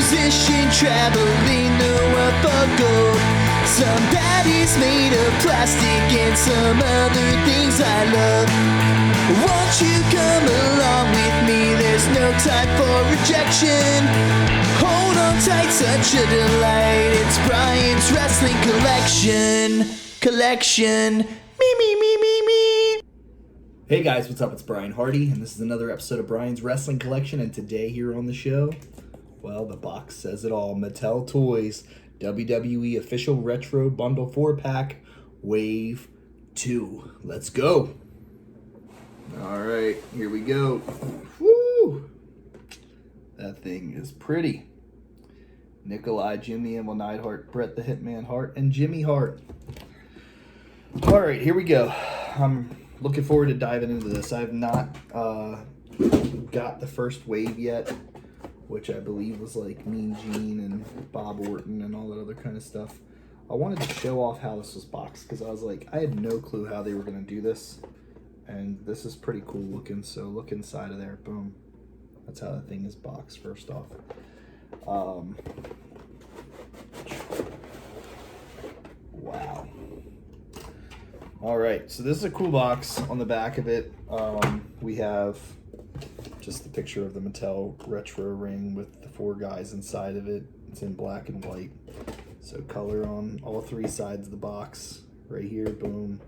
musician traveling the world for gold. Some daddy's made of plastic and some other things I love. Won't you come along with me? There's no time for rejection. Hold on tight, such a delight. It's Brian's Wrestling Collection. Me. Hey guys, what's up? It's Brian Hardy, and this is another episode of Brian's Wrestling Collection. And today here on the show, well, the box says it all. Mattel Toys WWE Official Retro Bundle 4-Pack Wave 2. Let's go. All right, here we go. Woo! That thing is pretty. Nikolai, Jimmy Anvil Neidhart, Bret the Hitman Hart, and Jimmy Hart. All right, here we go. I'm looking forward to diving into this. I have not got the first wave yet, which I believe was like Mean Gene and Bob Orton and all that other kind of stuff. I wanted to show off how this was boxed because I was like, I had no clue how they were going to do this. And this is pretty cool looking, so look inside of there. Boom. That's how the thing is boxed, first off. Wow. All right, so this is a cool box. On the back of it, we have just the picture of the Mattel retro ring with the 4 guys inside of it. It's in black and white. So color on all 3 sides of the box. Right here, boom,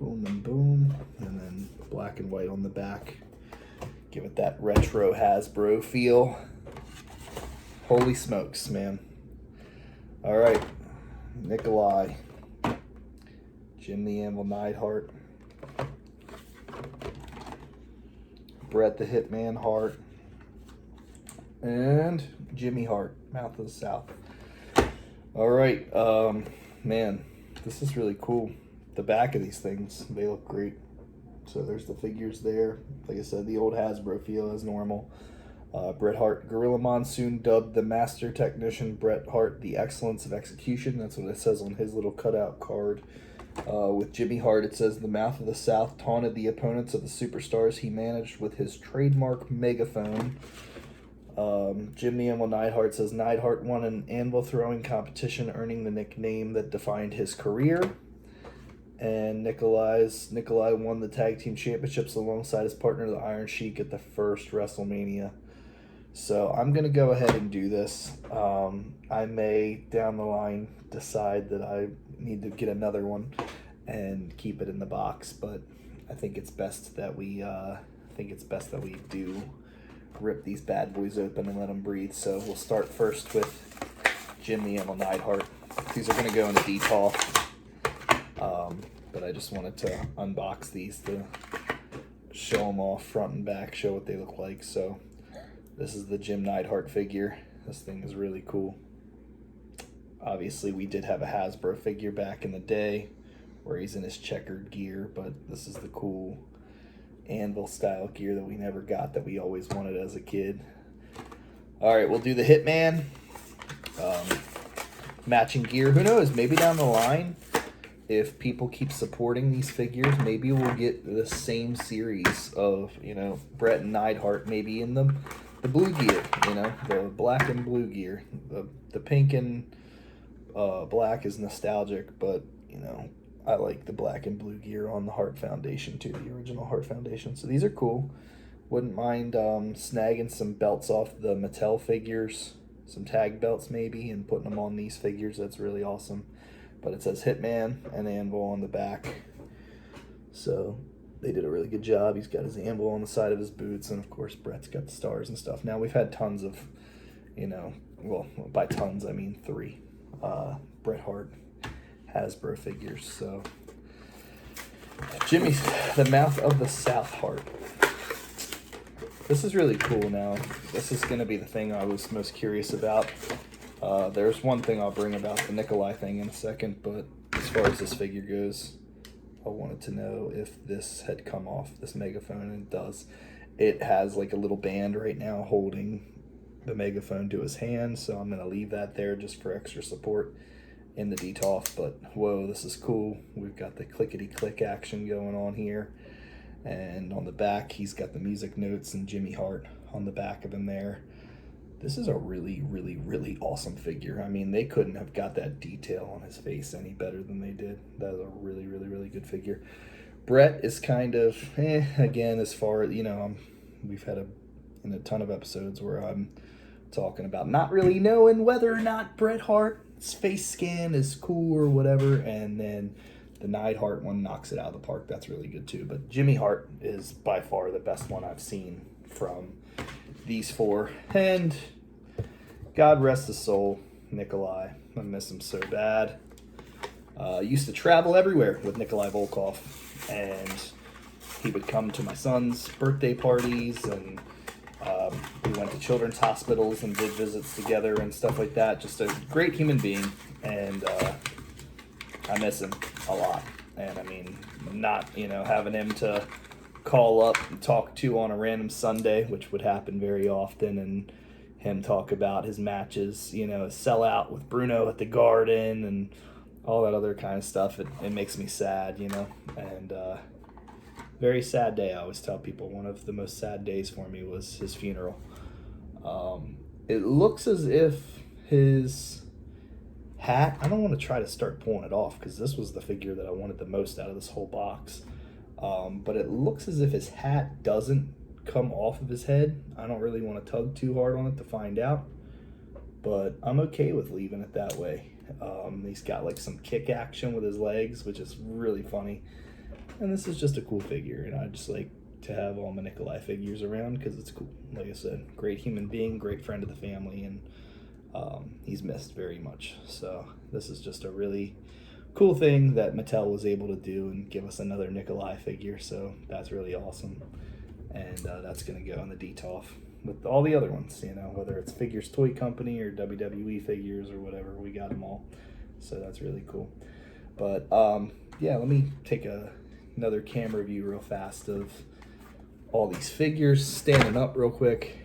boom, and boom. And then black and white on the back. Give it that retro Hasbro feel. Holy smokes, man. All right, Nikolai. Jim the Anvil Neidhart. Bret the Hitman Hart. And Jimmy Hart, Mouth of the South. All right, man, this is really cool. The back of these things, they look great. So there's the figures there. Like I said, the old Hasbro feel as normal. Bret Hart, Gorilla Monsoon, dubbed the Master Technician. Bret Hart, the Excellence of Execution. That's what it says on his little cutout card. With Jimmy Hart, it says the Mouth of the South taunted the opponents of the superstars he managed with his trademark megaphone. Jim the Anvil Neidhart says Neidhart won an anvil throwing competition, earning the nickname that defined his career. And Nikolai won the tag team championships alongside his partner, the Iron Sheik, at the first WrestleMania. So I'm going to go ahead and do this. I may, down the line, decide that I need to get another one and keep it in the box. But I think it's best that we do rip these bad boys open and let them breathe. So we'll start first with Jim the Anvil Neidhart. These are going to go in a detolf. But I just wanted to unbox these to show them off front and back, show what they look like. So this is the Jim Neidhart figure. This thing is really cool. Obviously, we did have a Hasbro figure back in the day where he's in his checkered gear, but this is the cool anvil style gear that we never got that we always wanted as a kid. All right, we'll do the Hitman. Matching gear. Who knows? Maybe down the line, if people keep supporting these figures, maybe we'll get the same series of, Bret and Neidhart, maybe in the blue gear, the black and blue gear. The pink and black is nostalgic, but, I like the black and blue gear on the Hart Foundation too, the original Hart Foundation. So these are cool. Wouldn't mind snagging some belts off the Mattel figures, some tag belts maybe, and putting them on these figures. That's really awesome. But it says Hitman and Anvil on the back. So they did a really good job. He's got his anvil on the side of his boots. And, of course, Bret's got the stars and stuff. Now, we've had tons of, well, by tons, I mean 3 Bret Hart Hasbro figures. So Jimmy's the Mouth of the South Hart. This is really cool now. This is going to be the thing I was most curious about. There's one thing I'll bring about the Nikolai thing in a second, but as far as this figure goes, I wanted to know if this had come off, this megaphone, and it does. It has like a little band right now holding the megaphone to his hand, so I'm going to leave that there just for extra support in the detolf. But whoa, this is cool. We've got the clickety-click action going on here, and on the back, he's got the music notes and Jimmy Hart on the back of him there. This is a really, really, really awesome figure. I mean, they couldn't have got that detail on his face any better than they did. That is a really, really, really good figure. Brett is kind of, again, as far as, we've had a ton of episodes where I'm talking about not really knowing whether or not Bret Hart's face scan is cool or whatever, and then the Neidhart one knocks it out of the park. That's really good too. But Jimmy Hart is by far the best one I've seen from these four. And God rest his soul, Nikolai. I miss him so bad. Used to travel everywhere with Nikolai Volkov, and he would come to my son's birthday parties, and we went to children's hospitals and did visits together and stuff like that. Just a great human being, and I miss him a lot. And I mean, not, having him to call up and talk to on a random Sunday, which would happen very often, and him talk about his matches, sell out with Bruno at the Garden and all that other kind of stuff. It makes me sad, and very sad day. I always tell people one of the most sad days for me was his funeral. It looks as if his hat, I don't want to try to start pulling it off because this was the figure that I wanted the most out of this whole box. But it looks as if his hat doesn't come off of his head. I don't really want to tug too hard on it to find out, but I'm okay with leaving it that way. He's got like some kick action with his legs, which is really funny. And this is just a cool figure, and I just like to have all my Nikolai figures around because it's cool. Like I said, great human being, great friend of the family, and he's missed very much. So this is just a really cool thing that Mattel was able to do and give us another Nikolai figure. So that's really awesome, and that's going to go in the DTOF with all the other ones, whether it's Figures Toy Company or WWE figures or whatever, we got them all. So that's really cool. But yeah, let me take another camera view real fast of all these figures, standing up real quick.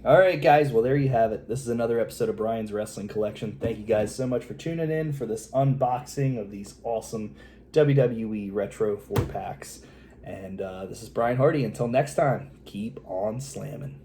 All right, guys, well, there you have it. This is another episode of Brian's Wrestling Collection. Thank you guys so much for tuning in for this unboxing of these awesome WWE Retro 4-packs. And this is Brian Hardy. Until next time, keep on slamming.